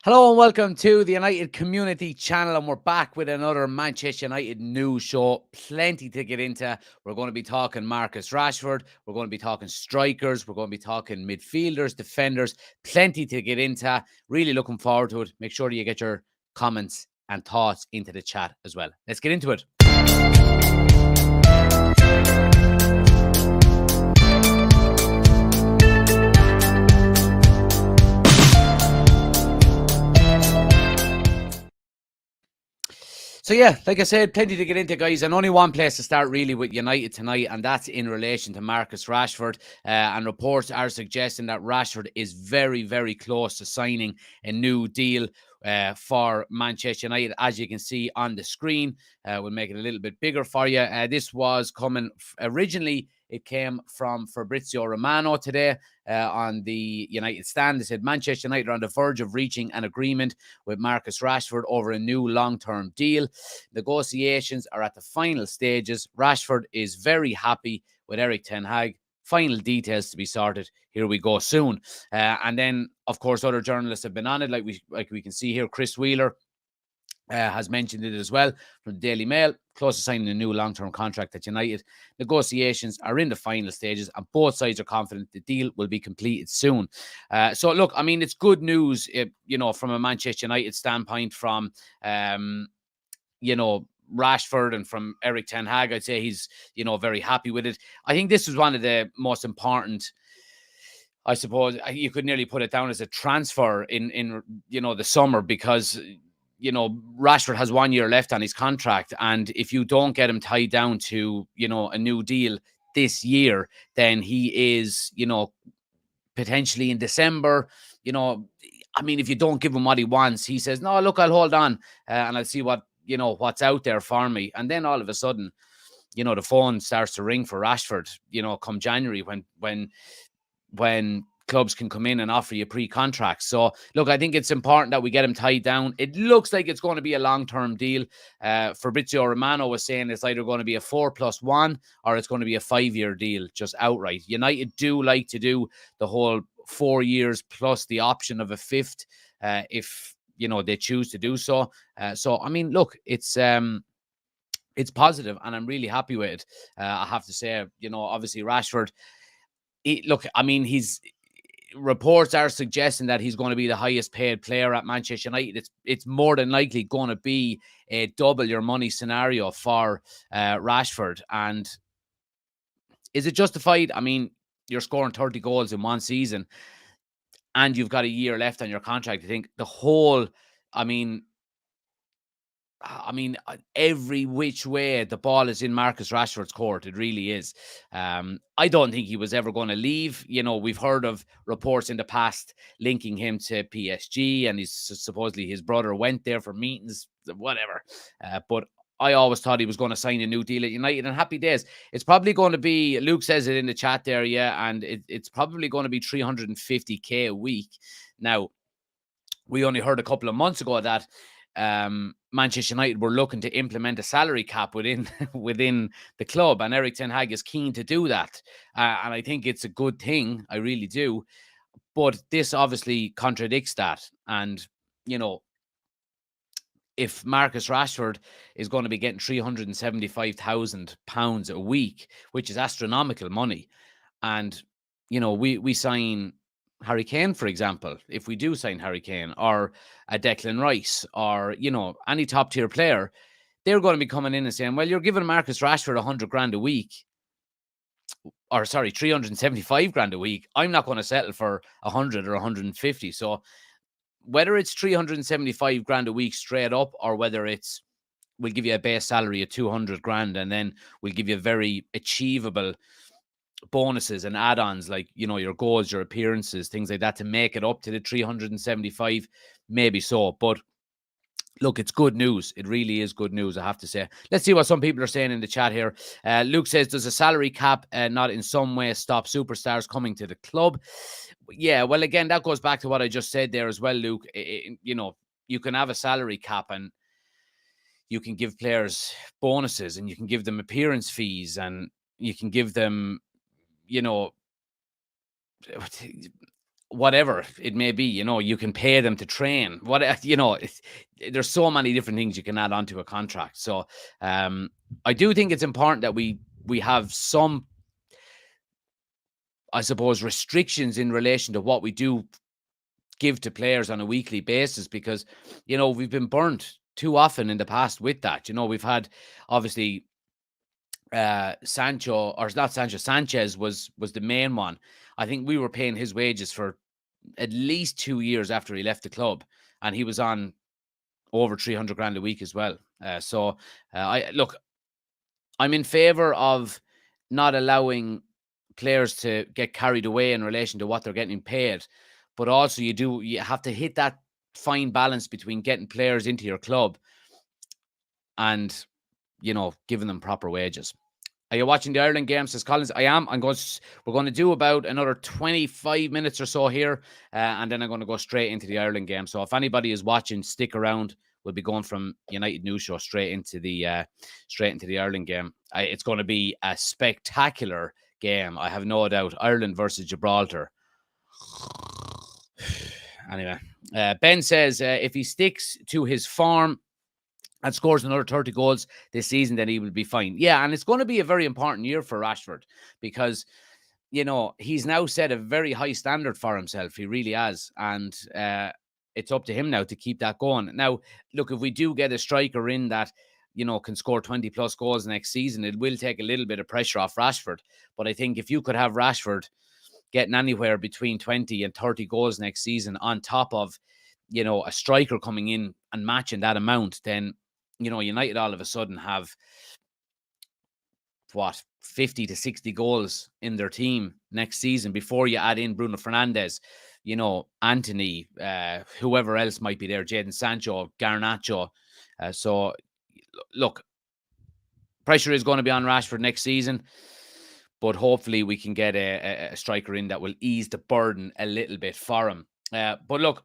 Hello and welcome to the United Community Channel, and we're back with another Manchester United news show. Plenty to get into. We're going to be talking Marcus Rashford. We're going to be talking strikers. We're going to be talking midfielders, defenders. Plenty to get into. Really looking forward to it. Make sure you get your comments and thoughts into the chat as well. Let's get into it. So yeah, like I said, plenty to get into, guys, and only one place to start really with United tonight, and that's in relation to Marcus Rashford. And reports are suggesting that Rashford is very, very close to signing a new deal for Manchester United, as you can see on the screen. We'll make it a little bit bigger for you. This was coming originally. It came from Fabrizio Romano today on the United Stand. They said Manchester United are on the verge of reaching an agreement with Marcus Rashford over a new long-term deal. Negotiations are at the final stages. Rashford is very happy with Erik ten Hag. Final details to be sorted. Here we go soon. And then, of course, other journalists have been on it, like we can see here. Chris Wheeler has mentioned it as well from the Daily Mail. Close to signing a new long-term contract at United. Negotiations are in the final stages, and both sides are confident the deal will be completed soon. So, look, I mean, it's good news, from a Manchester United standpoint, from, Rashford and from Erik ten Hag. I'd say he's, very happy with it. I think this was one of the most important, I suppose, you could nearly put it down as a transfer in the summer, because Rashford has 1 year left on his contract. And if you don't get him tied down to, a new deal this year, then he is, potentially in December, if you don't give him what he wants, he says, no, look, I'll hold on and I'll see what's out there for me. And then all of a sudden, the phone starts to ring for Rashford, come January, when clubs can come in and offer you pre-contracts. So, look, I think it's important that we get him tied down. It looks like it's going to be a long-term deal. Fabrizio Romano was saying it's either going to be a 4+1 or it's going to be a 5-year deal, just outright. United do like to do the whole 4 years plus the option of a fifth, if they choose to do so. So, I mean, look, it's positive, and I'm really happy with it. I have to say, obviously Rashford. Reports are suggesting that he's going to be the highest paid player at Manchester United. It's more than likely going to be a double your money scenario for Rashford. And is it justified? I mean, you're scoring 30 goals in one season and you've got a year left on your contract. I think every which way the ball is in Marcus Rashford's court. It really is. I don't think he was ever going to leave. We've heard of reports in the past linking him to PSG, and supposedly his brother went there for meetings, whatever. But I always thought he was going to sign a new deal at United, and happy days. It's probably going to be, Luke says it in the chat there, yeah, and it's probably going to be 350k a week. Now, we only heard a couple of months ago that Manchester United were looking to implement a salary cap within the club, and Erik ten Hag is keen to do that, and I think it's a good thing. I really do. But this obviously contradicts that, and if Marcus Rashford is going to be getting £375,000 a week, which is astronomical money, and we sign Harry Kane, for example, if we do sign Harry Kane or a Declan Rice or, any top tier player, they're going to be coming in and saying, well, you're giving Marcus Rashford 100 grand a week, or 375 grand a week. I'm not going to settle for 100 or 150. So whether it's 375 grand a week straight up, or whether we'll give you a base salary of 200 grand and then we'll give you very achievable bonuses and add-ons, like your goals, your appearances, things like that, to make it up to the 375, maybe so. But look, it's good news. It really is good news, I have to say. Let's see what some people are saying in the chat here. Luke says, does a salary cap not in some way stop superstars coming to the club? Yeah, well, again, that goes back to what I just said there as well, Luke. You can have a salary cap and you can give players bonuses and you can give them appearance fees and you can give them whatever it may be, you can pay them to train. There's so many different things you can add onto a contract. So I do think it's important that we have some, I suppose, restrictions in relation to what we do give to players on a weekly basis, because, we've been burnt too often in the past with that. We've had, obviously, Sanchez was the main one. I think we were paying his wages for at least 2 years after he left the club, and he was on over 300 grand a week as well. I'm in favor of not allowing players to get carried away in relation to what they're getting paid, but also you have to hit that fine balance between getting players into your club and, giving them proper wages. Are you watching the Ireland game? Says Collins. I am. We're going to do about another 25 minutes or so here, and then I'm going to go straight into the Ireland game. So if anybody is watching, stick around. We'll be going from United News Show straight into the Ireland game. It's going to be a spectacular game, I have no doubt. Ireland versus Gibraltar. Anyway, Ben says if he sticks to his form and scores another 30 goals this season, then he will be fine. Yeah, and it's going to be a very important year for Rashford, because, he's now set a very high standard for himself. He really has. And it's up to him now to keep that going. Now, look, if we do get a striker in that, can score 20-plus goals next season, it will take a little bit of pressure off Rashford. But I think if you could have Rashford getting anywhere between 20 and 30 goals next season on top of, a striker coming in and matching that amount, then, United all of a sudden have 50 to 60 goals in their team next season, before you add in Bruno Fernandes, Anthony, whoever else might be there, Jadon Sancho, Garnacho. So look, pressure is going to be on Rashford next season, but hopefully we can get a striker in that will ease the burden a little bit for him. But look,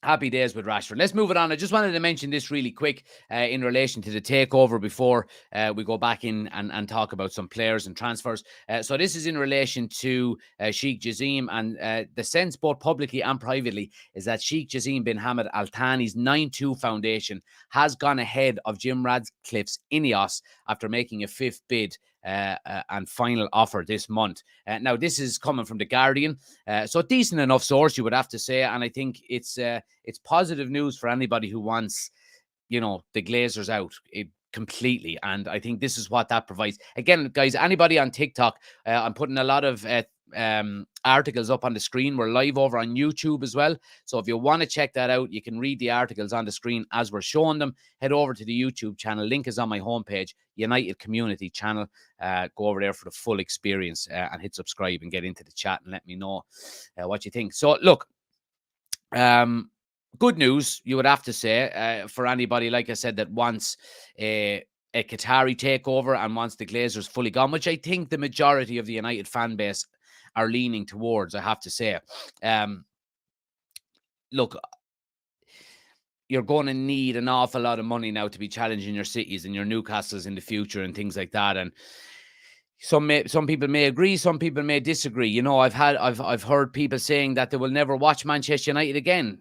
happy days with Rashford. Let's move it on. I just wanted to mention this really quick in relation to the takeover before we go back in and talk about some players and transfers. So this is in relation to Sheikh Jassim, and the sense both publicly and privately is that Sheikh Jassim bin Hamad Al Thani's 9-2 foundation has gone ahead of Jim Radcliffe's Ineos after making a fifth bid and final offer this month. Now, this is coming from The Guardian, so a decent enough source, you would have to say, and I think it's positive news for anybody who wants, the Glazers out completely, and I think this is what that provides. Again, guys, anybody on TikTok, I'm putting a lot of articles up on the screen. We're live over on YouTube as well, so if you want to check that out, you can read the articles on the screen as we're showing them. Head over to the YouTube channel. Link is on my homepage, United Community Channel. Go over there for the full experience and hit subscribe and get into the chat and let me know what you think. So look, good news, you would have to say, for anybody, like I said, that wants a Qatari takeover and wants the Glazers fully gone, which I think the majority of the United fan base are leaning towards, I have to say. Look, you're going to need an awful lot of money now to be challenging your cities and your Newcastles in the future and things like that. And some people may agree, some people may disagree. I've heard people saying that they will never watch Manchester United again,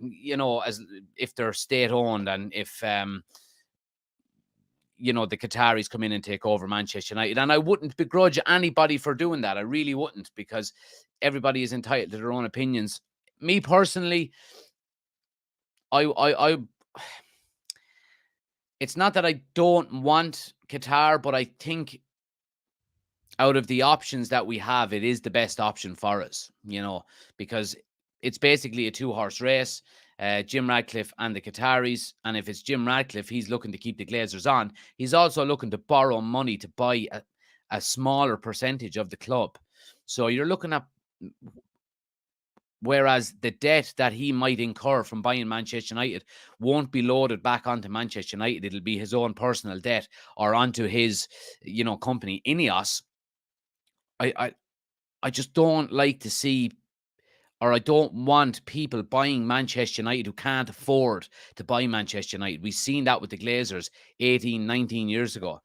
as if they're state-owned, and if the Qataris come in and take over Manchester United. And I wouldn't begrudge anybody for doing that. I really wouldn't, because everybody is entitled to their own opinions. Me personally, I it's not that I don't want Qatar, but I think out of the options that we have, it is the best option for us, because it's basically a two-horse race, Jim Radcliffe and the Qataris. And if it's Jim Radcliffe, he's looking to keep the Glazers on. He's also looking to borrow money to buy a smaller percentage of the club. So you're looking at, whereas the debt that he might incur from buying Manchester United won't be loaded back onto Manchester United. It'll be his own personal debt or onto his, company, Ineos. I just don't like to see, or I don't want people buying Manchester United who can't afford to buy Manchester United. We've seen that with the Glazers 18, 19 years ago.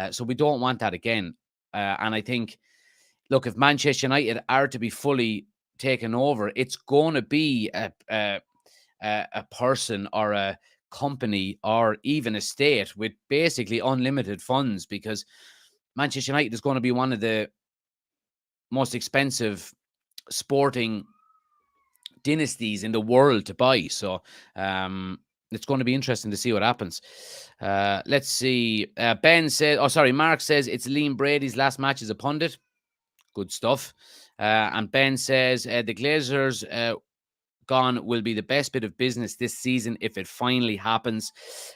So we don't want that again. And I think, look, if Manchester United are to be fully taken over, it's going to be a person or a company or even a state with basically unlimited funds, because Manchester United is going to be one of the most expensive sporting dynasties in the world to buy. So it's going to be interesting to see what happens. Let's see. Ben says, Mark says it's Liam Brady's last match as a pundit. Good stuff. And Ben says the Glazers gone will be the best bit of business this season if it finally happens.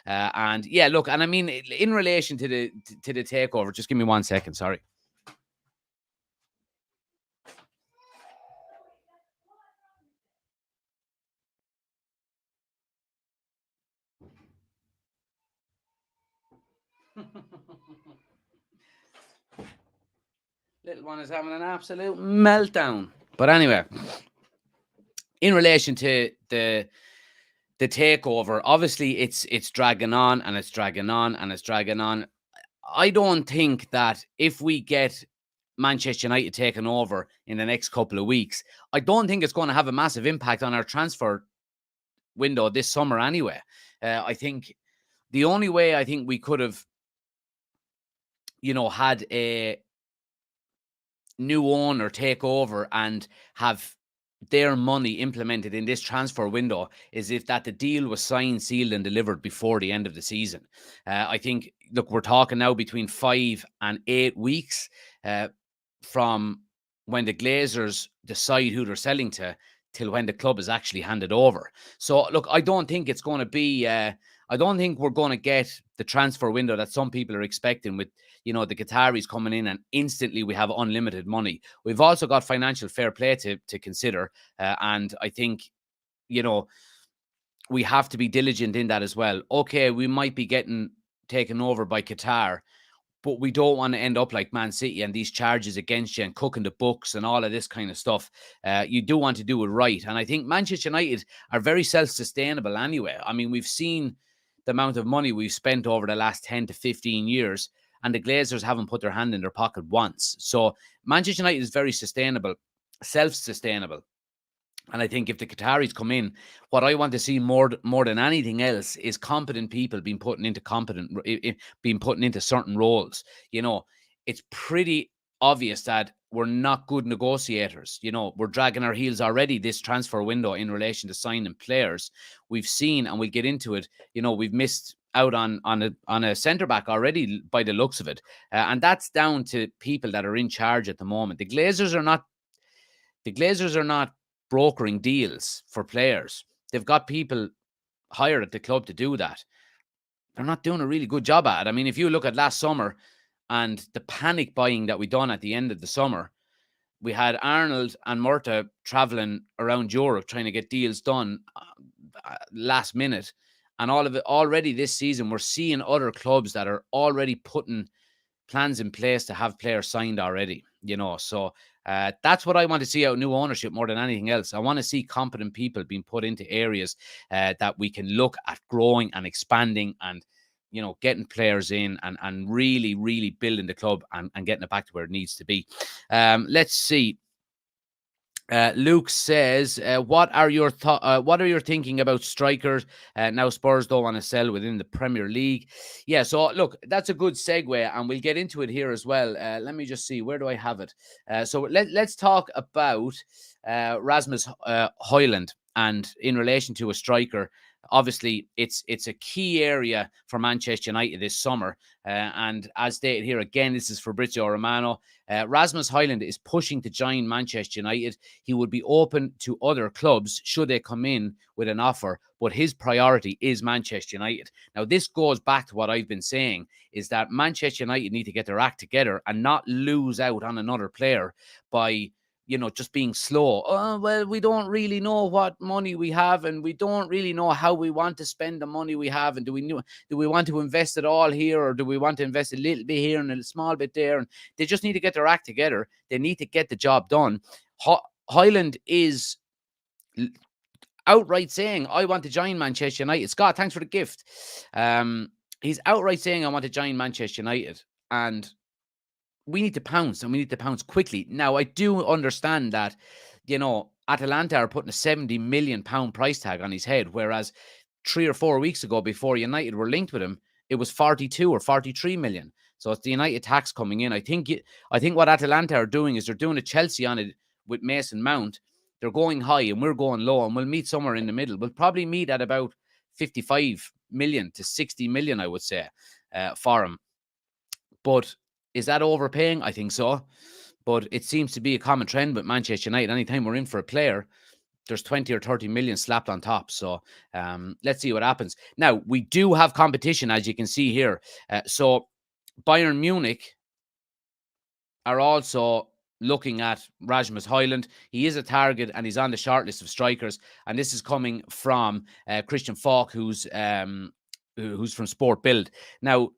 And yeah, look, and I mean, in relation to the takeover, just give me 1 second. Sorry. Little one is having an absolute meltdown. But anyway, in relation to the takeover, obviously it's dragging on and it's dragging on and it's dragging on. I don't think that if we get Manchester United taken over in the next couple of weeks, I don't think it's going to have a massive impact on our transfer window this summer anyway. I think the only way I think we could have, had a new owner take over and have their money implemented in this transfer window is if that the deal was signed, sealed, and delivered before the end of the season. I think, look, we're talking now between 5 and 8 weeks from when the Glazers decide who they're selling to till when the club is actually handed over. So, look, I don't think it's going to be. I don't think we're going to get the transfer window that some people are expecting with, the Qataris coming in and instantly we have unlimited money. We've also got financial fair play to consider. And I think, we have to be diligent in that as well. Okay, we might be getting taken over by Qatar, but we don't want to end up like Man City and these charges against you and cooking the books and all of this kind of stuff. You do want to do it right. And I think Manchester United are very self-sustainable anyway. I mean, we've seen the amount of money we've spent over the last 10 to 15 years, and the Glazers haven't put their hand in their pocket once. So Manchester United is very sustainable, self-sustainable. And I think if the Qataris come in, what I want to see more than anything else is competent people being put into certain roles. It's pretty obvious that we're not good negotiators. We're dragging our heels already this transfer window in relation to signing players. We've seen, and we'll get into it, we've missed out on a centre back already by the looks of it. And that's down to people that are in charge at the moment. The Glazers are not brokering deals for players. They've got people hired at the club to do that. They're not doing a really good job at it. I mean, if you look at last summer and the panic buying that we done at the end of the summer, we had Arnold and Murta traveling around Europe trying to get deals done last minute. And all of it already this season, we're seeing other clubs that are already putting plans in place to have players signed already, so that's what I want to see out of new ownership more than anything else. I want to see competent people being put into areas that we can look at growing and expanding and, getting players in and really, really building the club and getting it back to where it needs to be. Let's see. Luke says, "What are your thinking about strikers? Now Spurs don't want to sell within the Premier League." Yeah, so look, that's a good segue, and we'll get into it here as well. Let me just see, where do I have it? So let's talk about Rasmus Hojlund, and in relation to a striker. Obviously, it's a key area for Manchester United this summer. And as stated here again, this is Fabrizio Romano. Rasmus Hojlund is pushing to join Manchester United. He would be open to other clubs should they come in with an offer, but his priority is Manchester United. Now, this goes back to what I've been saying, is that Manchester United need to get their act together and not lose out on another player by just being slow. Oh, well, we don't really know what money we have, and we don't really know how we want to spend the money we have. And do we want to invest it all here, or do we want to invest a little bit here and a small bit there? And they just need to get their act together. They need to get the job done. Hojlund is outright saying, I want to join Manchester United. Scott, thanks for the gift. He's outright saying, I want to join Manchester United. And we need to pounce, and we need to pounce quickly. Now, I do understand that, Atalanta are putting a £70 million price tag on his head, whereas 3 or 4 weeks ago, before United were linked with him, it was 42 or 43 million. So it's the United tax coming in. I think what Atalanta are doing is they're doing a Chelsea on it with Mason Mount. They're going high and we're going low, and we'll meet somewhere in the middle. We'll probably meet at about 55 million to 60 million, I would say, for him. But is that overpaying? I think so. But it seems to be a common trend with Manchester United. Anytime we're in for a player, there's 20 or 30 million slapped on top. So let's see what happens. Now, we do have competition, as you can see here. So Bayern Munich are also looking at Rasmus Hojlund. He is a target and he's on the short list of strikers. And this is coming from Christian Falk, who's from Sport Bild. Now,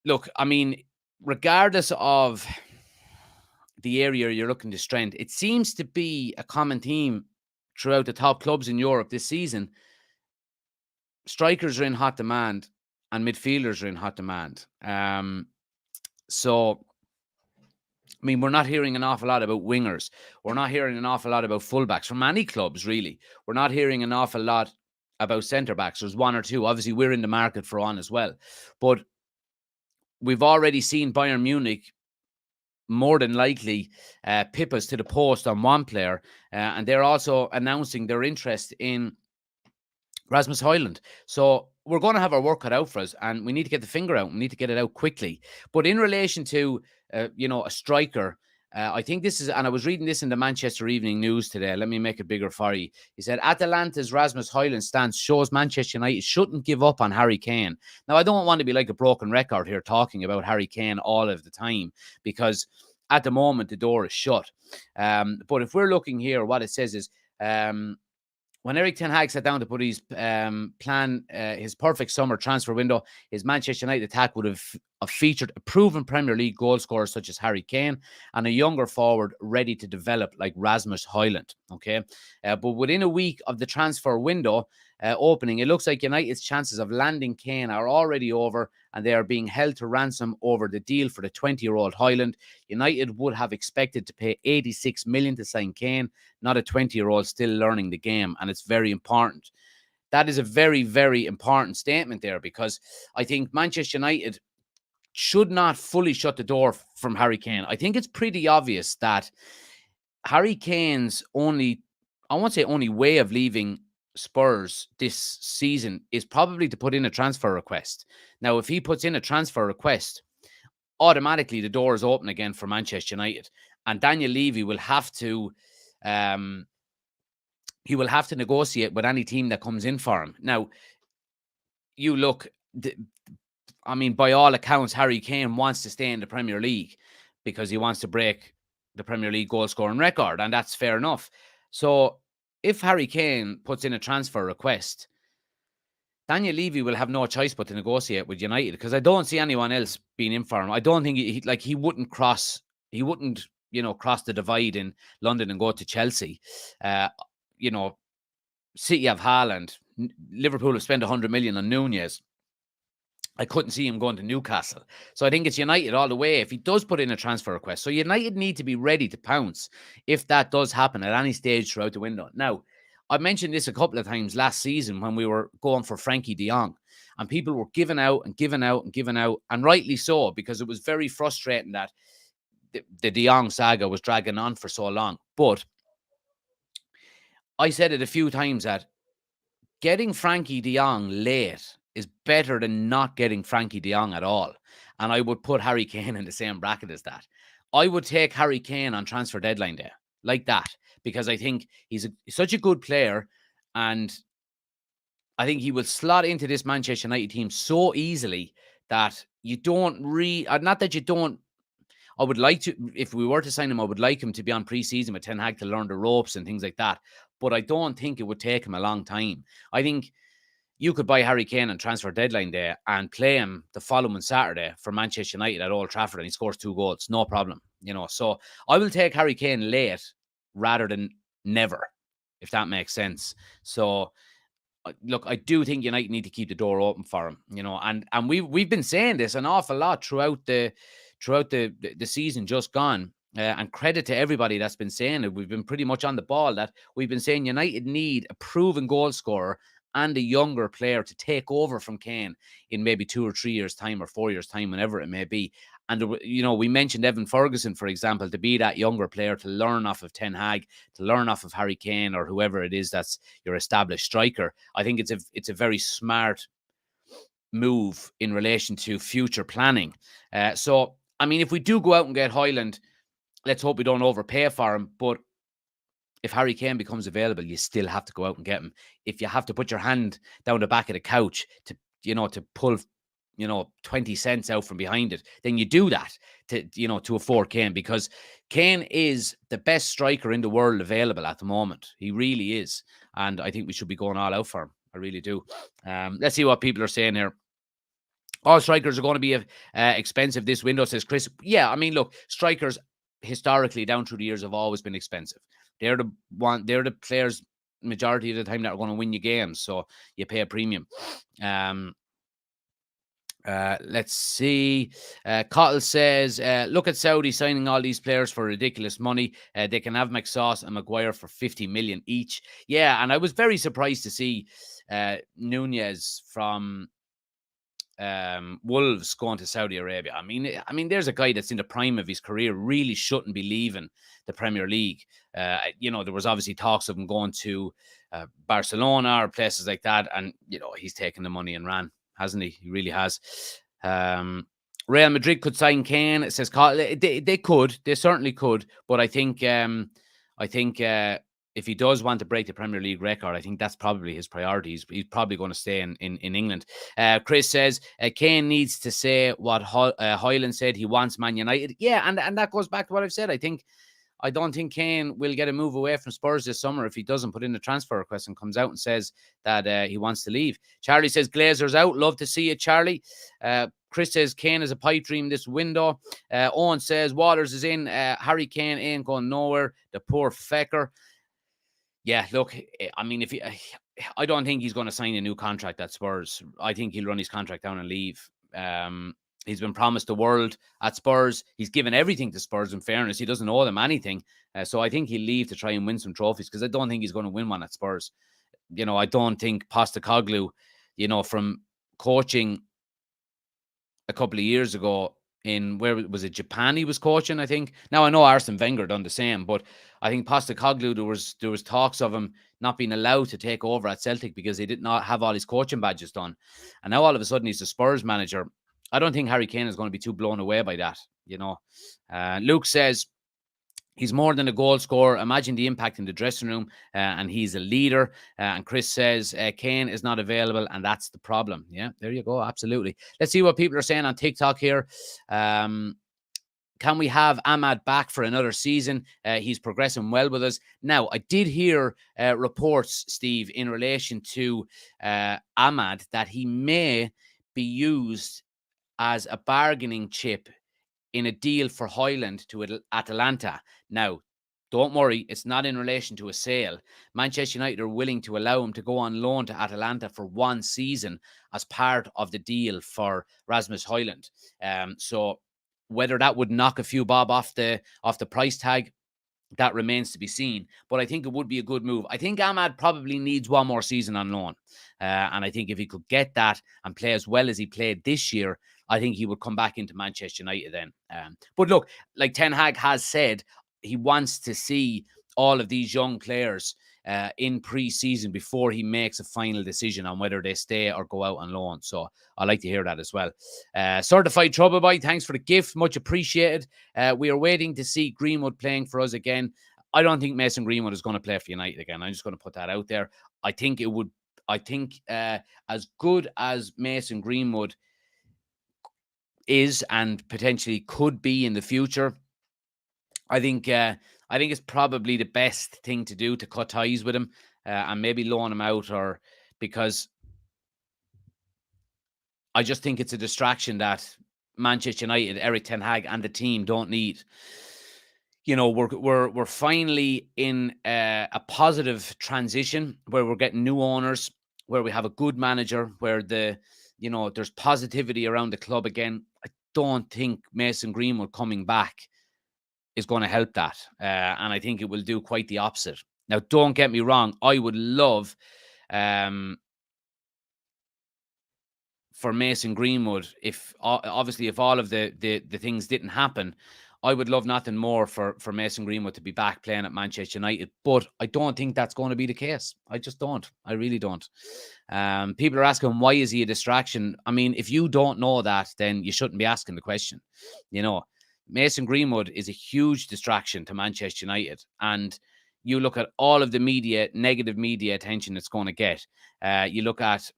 look, I mean, regardless of the area you're looking to strengthen, it seems to be a common theme throughout the top clubs in Europe this season. Strikers are in hot demand and midfielders are in hot demand. So, I mean, we're not hearing an awful lot about wingers. We're not hearing an awful lot about fullbacks from any clubs, really. We're not hearing an awful lot about centre-backs. There's one or two. Obviously, we're in the market for one as well. But we've already seen Bayern Munich more than likely pip us to the post on one player. And they're also announcing their interest in Rasmus Hojlund. So we're going to have our work cut out for us, and we need to get the finger out. We need to get it out quickly. But in relation to, a striker, I think this is, and I was reading this in the Manchester Evening News today. Let me make it bigger for you. He said, Atalanta's Rasmus Hojlund stance shows Manchester United shouldn't give up on Harry Kane. Now, I don't want to be like a broken record here talking about Harry Kane all of the time, because at the moment, the door is shut. But if we're looking here, what it says is, when Erik ten Hag sat down to put his his perfect summer transfer window, his Manchester United attack would have featured a proven Premier League goal scorer such as Harry Kane and a younger forward ready to develop like Rasmus Hojlund. Okay, but within a week of the transfer window opening, it looks like United's chances of landing Kane are already over, and they are being held to ransom over the deal for the 20-year-old Hojlund. United would have expected to pay 86 million to sign Kane, not a 20-year-old still learning the game, and it's very important. That is a very, very important statement there, because I think Manchester United should not fully shut the door from Harry Kane. I think it's pretty obvious that Harry Kane's only way of leaving Spurs this season is probably to put in a transfer request. Now, if he puts in a transfer request, automatically the door is open again for Manchester United, and Daniel Levy will have to negotiate with any team that comes in for him. Now, you look, I mean, by all accounts, Harry Kane wants to stay in the Premier League because he wants to break the Premier League goal scoring record, and that's fair enough. So if Harry Kane puts in a transfer request, Daniel Levy will have no choice but to negotiate with United, because I don't see anyone else being in for him. I don't think he wouldn't cross the divide in London and go to Chelsea. City have Haaland, Liverpool have spent 100 million on Nunez. I couldn't see him going to Newcastle. So I think it's United all the way if he does put in a transfer request. So United need to be ready to pounce if that does happen at any stage throughout the window. Now, I mentioned this a couple of times last season when we were going for Frankie de Jong, and people were giving out, and rightly so, because it was very frustrating that the de Jong saga was dragging on for so long. But I said it a few times that getting Frankie de Jong late is better than not getting Frankie de Jong at all. And I would put Harry Kane in the same bracket as that. I would take Harry Kane on transfer deadline day like that, because I think he's such a good player, and I think he will slot into this Manchester United team so easily that you don't not that you don't. I would like to, if we were to sign him, I would like him to be on pre-season with Ten Hag to learn the ropes and things like that. But I don't think it would take him a long time. I think you could buy Harry Kane on transfer deadline day and play him the following Saturday for Manchester United at Old Trafford, and he scores 2 goals. No problem. So I will take Harry Kane late rather than never, if that makes sense. So look, I do think United need to keep the door open for him, and we've been saying this an awful lot throughout the season just gone. and credit to everybody that's been saying it. We've been pretty much on the ball that we've been saying United need a proven goal scorer and a younger player to take over from Kane in maybe 2 or 3 years' time or 4 years' time, whenever it may be. And, we mentioned Evan Ferguson, for example, to be that younger player, to learn off of Ten Hag, to learn off of Harry Kane or whoever it is that's your established striker. I think it's a very smart move in relation to future planning. So, I mean, if we do go out and get Hojlund, let's hope we don't overpay for him. But if Harry Kane becomes available, you still have to go out and get him. If you have to put your hand down the back of the couch to pull 20 cents out from behind it, then you do that to afford Kane, because Kane is the best striker in the world available at the moment. He really is. And I think we should be going all out for him. I really do. Let's see what people are saying here. All strikers are going to be expensive this window, says Chris. Yeah, I mean, look, strikers historically down through the years have always been expensive. They're the players majority of the time that are going to win you games, so you pay a premium. Let's see. Cottle says, look at Saudi signing all these players for ridiculous money. They can have McSauce and Maguire for 50 million each. Yeah, and I was very surprised to see Nunez from Wolves going to Saudi Arabia. I mean, there's a guy that's in the prime of his career, really shouldn't be leaving the Premier League. There was obviously talks of him going to Barcelona or places like that, and he's taken the money and ran, hasn't he? He really has. Real Madrid could sign Kane. It says they could, they certainly could, but I think if he does want to break the Premier League record, I think that's probably his priority. He's probably going to stay in England. Chris says, Kane needs to say what Hojlund said. He wants Man United. Yeah, and that goes back to what I've said. I don't think Kane will get a move away from Spurs this summer if he doesn't put in a transfer request and comes out and says that he wants to leave. Charlie says, Glazer's out. Love to see it, Charlie. Chris says, Kane is a pipe dream this window. Owen says, Waters is in. Harry Kane ain't going nowhere. The poor fecker. Yeah, look, I mean, I don't think he's going to sign a new contract at Spurs. I think he'll run his contract down and leave. He's been promised the world at Spurs. He's given everything to Spurs, in fairness. He doesn't owe them anything. So I think he'll leave to try and win some trophies, because I don't think he's going to win one at Spurs. I don't think Postecoglou, from coaching a couple of years ago in, where was it, Japan he was coaching, I think. Now, I know Arsene Wenger done the same, but I think Postecoglou, there was talks of him not being allowed to take over at Celtic because he did not have all his coaching badges done. And now all of a sudden he's the Spurs manager. I don't think Harry Kane is going to be too blown away by that, Luke says, he's more than a goal scorer. Imagine the impact in the dressing room, and he's a leader. And Chris says, Kane is not available, and that's the problem. Yeah, there you go. Absolutely. Let's see what people are saying on TikTok here. Can we have Ahmad back for another season? He's progressing well with us. Now, I did hear reports, Steve, in relation to Ahmad, that he may be used as a bargaining chip in a deal for Hojlund to Atalanta. Now, don't worry, it's not in relation to a sale. Manchester United are willing to allow him to go on loan to Atalanta for one season as part of the deal for Rasmus Hojlund. So whether that would knock a few bob off the price tag, that remains to be seen. But I think it would be a good move. I think Ahmad probably needs one more season on loan. And I think if he could get that and play as well as he played this year, I think he would come back into Manchester United then. But look, like Ten Hag has said, he wants to see all of these young players in pre-season before he makes a final decision on whether they stay or go out on loan. So I like to hear that as well. Certified Trouble Boy, thanks for the gift. Much appreciated. We are waiting to see Greenwood playing for us again. I don't think Mason Greenwood is going to play for United again. I'm just going to put that out there. I think as good as Mason Greenwood is and potentially could be in the future, I think it's probably the best thing to do to cut ties with him and maybe loan him out, or because I just think it's a distraction that Manchester United, Eric Ten Hag, and the team don't need. We're finally in a positive transition where we're getting new owners, where we have a good manager, where there's positivity around the club again. I don't think Mason Greenwood coming back is going to help that. And I think it will do quite the opposite. Now, don't get me wrong. I would love for Mason Greenwood, if obviously if all of the things didn't happen, I would love nothing more for Mason Greenwood to be back playing at Manchester United. But I don't think that's going to be the case. I just don't. I really don't. People are asking, why is he a distraction? I mean, if you don't know that, then you shouldn't be asking the question. You know, Mason Greenwood is a huge distraction to Manchester United. And you look at all of the media, negative media attention it's going to get. You look at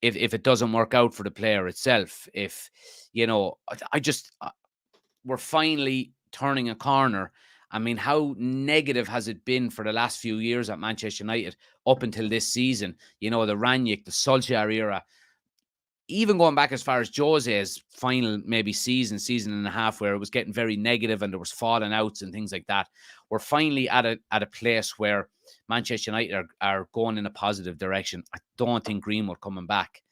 if it doesn't work out for the player itself, if, you know, we're finally turning a corner. I mean, how negative has it been for the last few years at Manchester United up until this season? You know, the Ranić, the Solskjaer era, even going back as far as Jose's final maybe season and a half, where it was getting very negative and there was falling outs and things like that. We're finally at a place where Manchester United are going in a positive direction. I don't think Greenwood coming back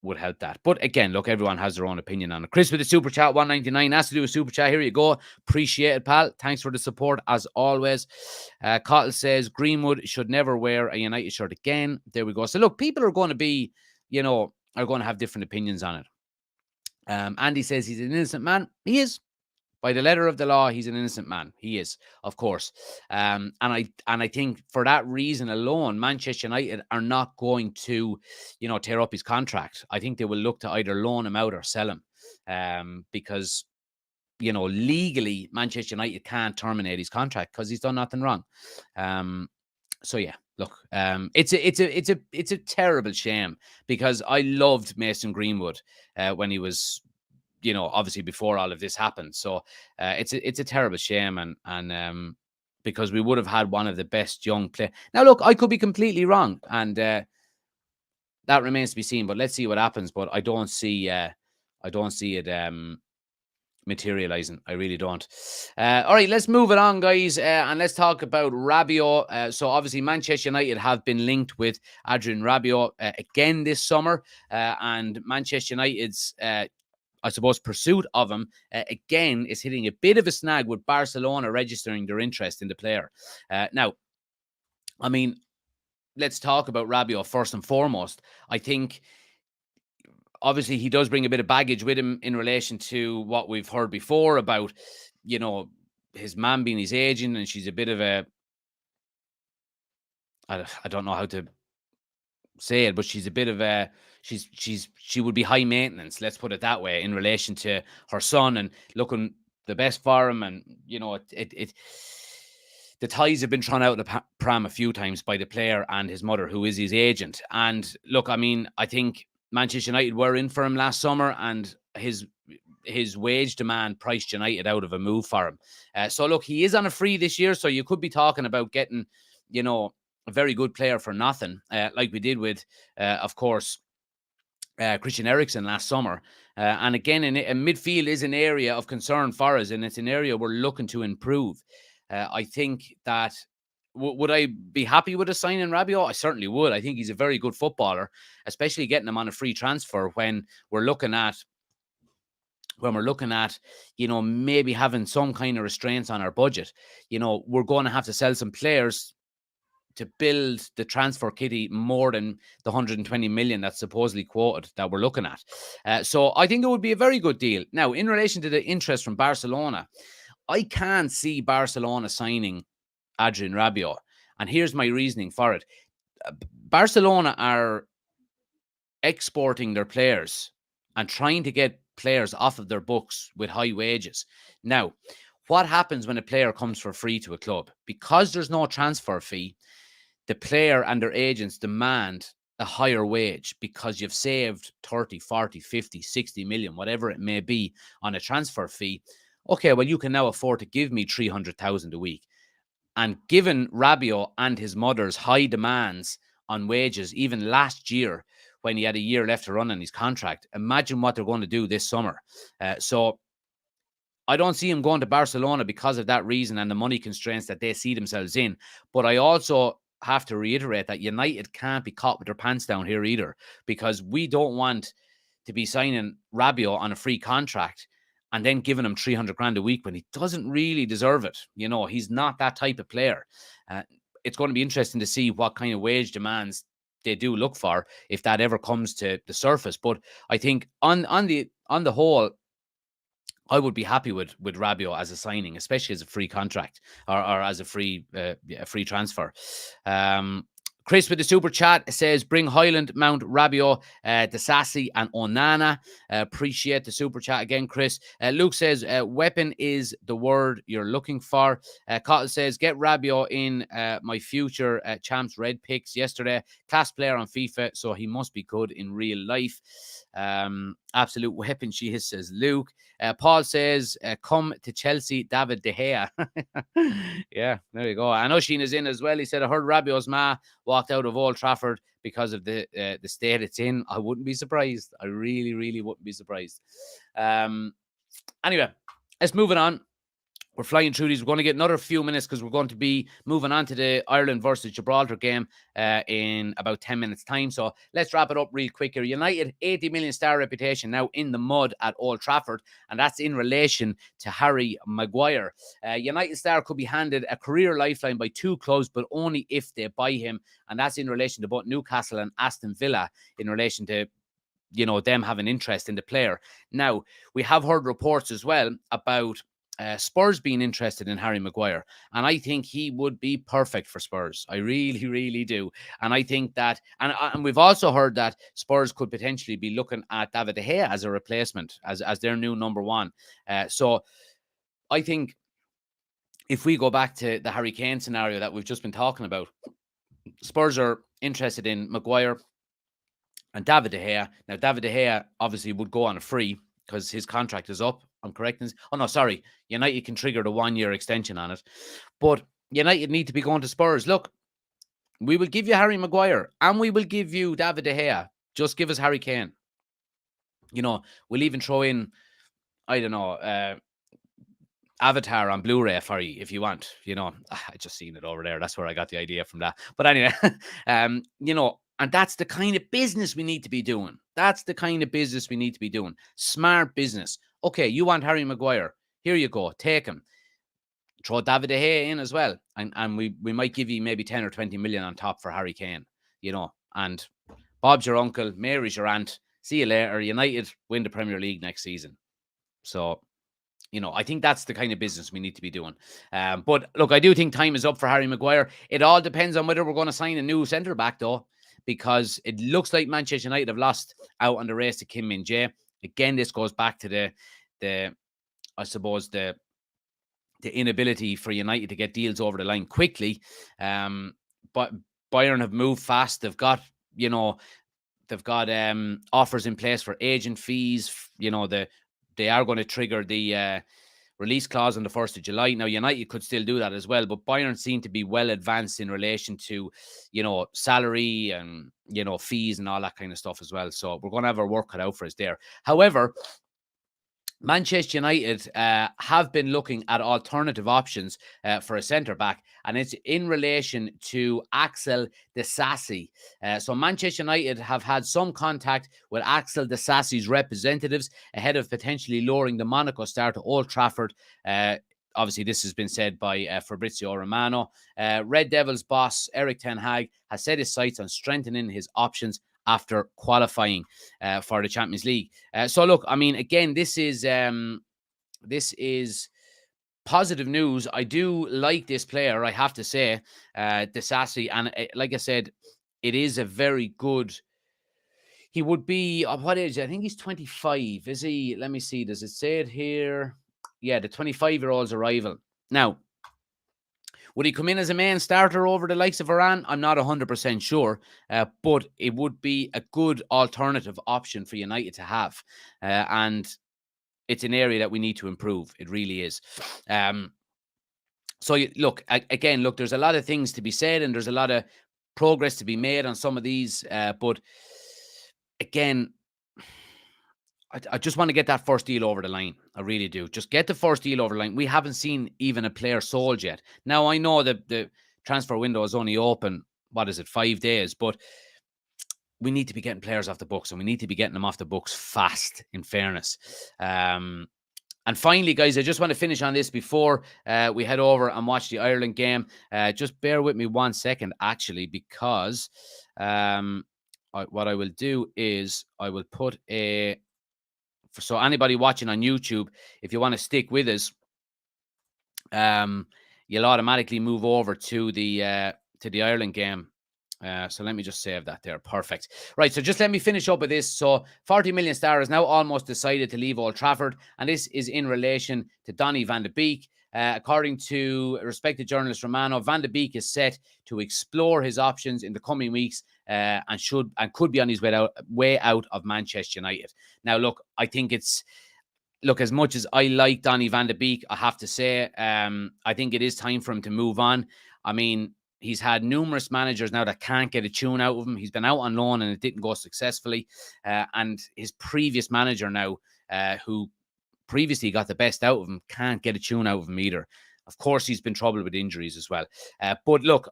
would help that. But again, look, everyone has their own opinion on it. Chris with the super chat, 199. Has to do with super chat. Here you go. Appreciate it, pal. Thanks for the support as always. Cottle says Greenwood should never wear a United shirt again. There we go. So look, people are going to be, you know, are going to have different opinions on it. Andy says he's an innocent man. He is. By the letter of the law, he's an innocent man. He is, of course. And I think for that reason alone, Manchester United are not going to, you know, tear up his contract. I think they will look to either loan him out or sell him, because, you know, legally Manchester United can't terminate his contract because he's done nothing wrong. So yeah, look, it's a terrible shame, because I loved Mason Greenwood when he was, you know, obviously before all of this happened. So it's a terrible shame, and because we would have had one of the best young players. Now, look, I could be completely wrong, and that remains to be seen. But let's see what happens. But I don't see it materializing. I really don't. All right, let's move it on, guys, and let's talk about Rabiot. So obviously Manchester United have been linked with Adrien Rabiot again this summer, and Manchester United's I suppose pursuit of him again is hitting a bit of a snag, with Barcelona registering their interest in the player. Now, I mean, let's talk about Rabiot first and foremost. I think obviously he does bring a bit of baggage with him in relation to what we've heard before about, you know, his mom being his agent, and she's a bit of a, I don't know how to say it, but she's a bit of a, she would be high maintenance, let's put it that way, in relation to her son and looking the best for him. And, you know, the ties have been thrown out of the pram a few times by the player and his mother, who is his agent. And look, I mean, I think Manchester United were in for him last summer, and his wage demand priced United out of a move for him. So look, he is on a free this year, so you could be talking about getting, you know, a very good player for nothing, like we did with, of course, Christian Eriksen last summer. And again, in midfield is an area of concern for us, and it's an area we're looking to improve. I think that, would I be happy with a signing Rabiot? I certainly would. I think he's a very good footballer, especially getting him on a free transfer when we're looking at, you know, maybe having some kind of restraints on our budget. You know, we're going to have to sell some players to build the transfer kitty more than the 120 million that's supposedly quoted that we're looking at. So I think it would be a very good deal. Now, in relation to the interest from Barcelona, I can't see Barcelona signing Adrien Rabiot. And here's my reasoning for it. Barcelona are exporting their players and trying to get players off of their books with high wages. Now, what happens when a player comes for free to a club? Because there's no transfer fee, the player and their agents demand a higher wage, because you've saved 30, 40, 50, 60 million, whatever it may be, on a transfer fee. Okay, well, you can now afford to give me 300,000 a week. And given Rabiot and his mother's high demands on wages, even last year when he had a year left to run on his contract, imagine what they're going to do this summer. So I don't see him going to Barcelona because of that reason and the money constraints that they see themselves in. But I also have to reiterate that United can't be caught with their pants down here either, because we don't want to be signing Rabiot on a free contract and then giving him 300 grand a week when he doesn't really deserve it. He's not that type of player. It's going to be interesting to see what kind of wage demands they do look for if that ever comes to the surface. But I think on the whole, I would be happy with Rabiot as a signing, especially as a free contract or as a free transfer. Chris with the super chat says, bring Hojlund, Mount, Rabiot, Disasi and Onana. Appreciate the super chat again, Chris. Luke says, weapon is the word you're looking for. Cottle says, get Rabiot in my future champs red picks yesterday. Class player on FIFA, so he must be good in real life. Absolute weapon she is, says Luke. Paul says, come to Chelsea, David De Gea. Yeah, there you go. I know Sheen is in as well. He said, I heard Rabiot's ma walked out of Old Trafford because of the state it's in. I wouldn't be surprised. I really, really wouldn't be surprised. Anyway, let's move it on. We're flying through these. We're going to get another few minutes because we're going to be moving on to the Ireland versus Gibraltar game in about 10 minutes' time. So let's wrap it up real quick here. United, 80 million star reputation now in the mud at Old Trafford, and that's in relation to Harry Maguire. United star could be handed a career lifeline by two clubs, but only if they buy him, and that's in relation to both Newcastle and Aston Villa in relation to them having interest in the player. Now, we have heard reports as well about Spurs being interested in Harry Maguire, and I think he would be perfect for Spurs. I really, really do. And I think that, and we've also heard that Spurs could potentially be looking at David De Gea as a replacement, as their new number one. So I think if we go back to the Harry Kane scenario that we've just been talking about, Spurs are interested in Maguire and David De Gea. Now, David De Gea obviously would go on a free because his contract is up. I'm correct. Oh, no, sorry. United can trigger the 1-year extension on it. But United need to be going to Spurs. Look, we will give you Harry Maguire and we will give you David De Gea. Just give us Harry Kane. We'll even throw in, I don't know, Avatar on Blu-ray for you if you want. I just seen it over there. That's where I got the idea from that. But anyway, and that's the kind of business we need to be doing. That's the kind of business we need to be doing. Smart business. Okay, you want Harry Maguire. Here you go. Take him. Throw David De Gea in as well. And we might give you maybe 10 or 20 million on top for Harry Kane. And Bob's your uncle. Mary's your aunt. See you later. United win the Premier League next season. So, I think that's the kind of business we need to be doing. But look, I do think time is up for Harry Maguire. It all depends on whether we're going to sign a new centre-back, though, because it looks like Manchester United have lost out on the race to Kim Min Jae. Again, this goes back to the inability for United to get deals over the line quickly. But Bayern have moved fast. They've got offers in place for agent fees. They are going to trigger the release clause on the 1st of July. Now, United could still do that as well, but Bayern seem to be well advanced in relation to, salary and, fees and all that kind of stuff as well. So we're going to have our work cut out for us there. However, Manchester United have been looking at alternative options for a centre-back, and it's in relation to Axel Disasi. So Manchester United have had some contact with Axel Disasi's representatives ahead of potentially lowering the Monaco star to Old Trafford. Obviously, this has been said by Fabrizio Romano. Red Devils boss Erik ten Hag has set his sights on strengthening his options after qualifying for the Champions League. So look, I mean, again, this is positive news. I do like this player, I have to say, Disasi, and like I said, it is a very good. He would be what age? I think he's 25. Is he? Let me see. Does it say it here? Yeah, the 25-year-old's arrival. Now, would he come in as a main starter over the likes of Varane? I'm not 100% sure, but it would be a good alternative option for United to have. And it's an area that we need to improve. It really is. So, look, there's a lot of things to be said and there's a lot of progress to be made on some of these. But again, I just want to get that first deal over the line. I really do. Just get the first deal over the line. We haven't seen even a player sold yet. Now, I know that the transfer window is only open, 5 days? But we need to be getting players off the books, and we need to be getting them off the books fast, in fairness. And And finally, guys, I just want to finish on this before we head over and watch the Ireland game. Just bear with me 1 second, actually, because what I will do is I will put so anybody watching on YouTube, if you want to stick with us, you'll automatically move over to the Ireland game. So let me just save that there. Perfect. Right, so just let me finish up with this. So 40 million star has now almost decided to leave Old Trafford, and this is in relation to Donny van de Beek. According to respected journalist Romano, Van de Beek is set to explore his options in the coming weeks and could be on his way out of Manchester United. Now, look, I think as much as I like Donny van de Beek, I have to say, I think it is time for him to move on. I mean, he's had numerous managers now that can't get a tune out of him. He's been out on loan and it didn't go successfully. And his previous manager now, who previously got the best out of him, can't get a tune out of him either. Of course, he's been troubled with injuries as well. But look,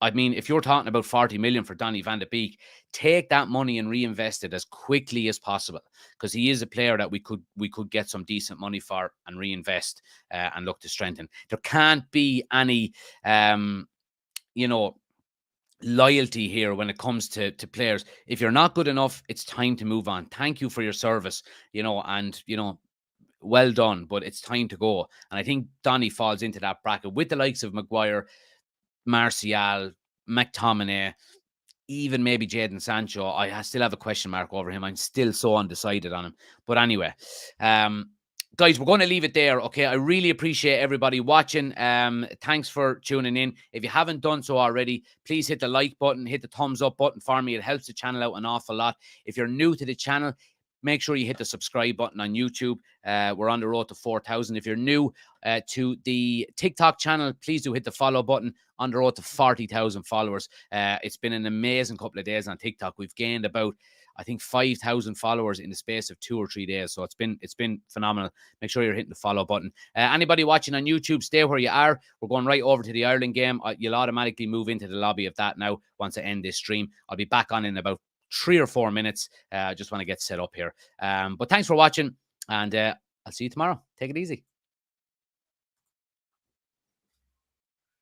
I mean, if you're talking about 40 million for Donny van de Beek, take that money and reinvest it as quickly as possible, because he is a player that we could get some decent money for and reinvest and look to strengthen. There can't be any, loyalty here when it comes to players. If you're not good enough, it's time to move on. Thank you for your service, and well done, but it's time to go. And I think Donny falls into that bracket with the likes of Maguire, Martial, McTominay, even maybe Jadon Sancho. I still have a question mark over him. I'm still so undecided on him. But anyway, guys, we're going to leave it there. Okay, I really appreciate everybody watching. Thanks for tuning in. If you haven't done so already, please hit the like button, hit the thumbs up button for me. It helps the channel out an awful lot. If you're new to the channel, make sure you hit the subscribe button on YouTube. We're on the road to 4,000. If you're new to the TikTok channel, please do hit the follow button. On the road to 40,000 followers. It's been an amazing couple of days on TikTok. We've gained about, I think, 5,000 followers in the space of 2 or 3 days. So it's been phenomenal. Make sure you're hitting the follow button. Anybody watching on YouTube, stay where you are. We're going right over to the Ireland game. You'll automatically move into the lobby of that now once I end this stream. I'll be back on in about 3 or 4 minutes. I just want to get set up here. But thanks for watching, and I'll see you tomorrow. Take it easy.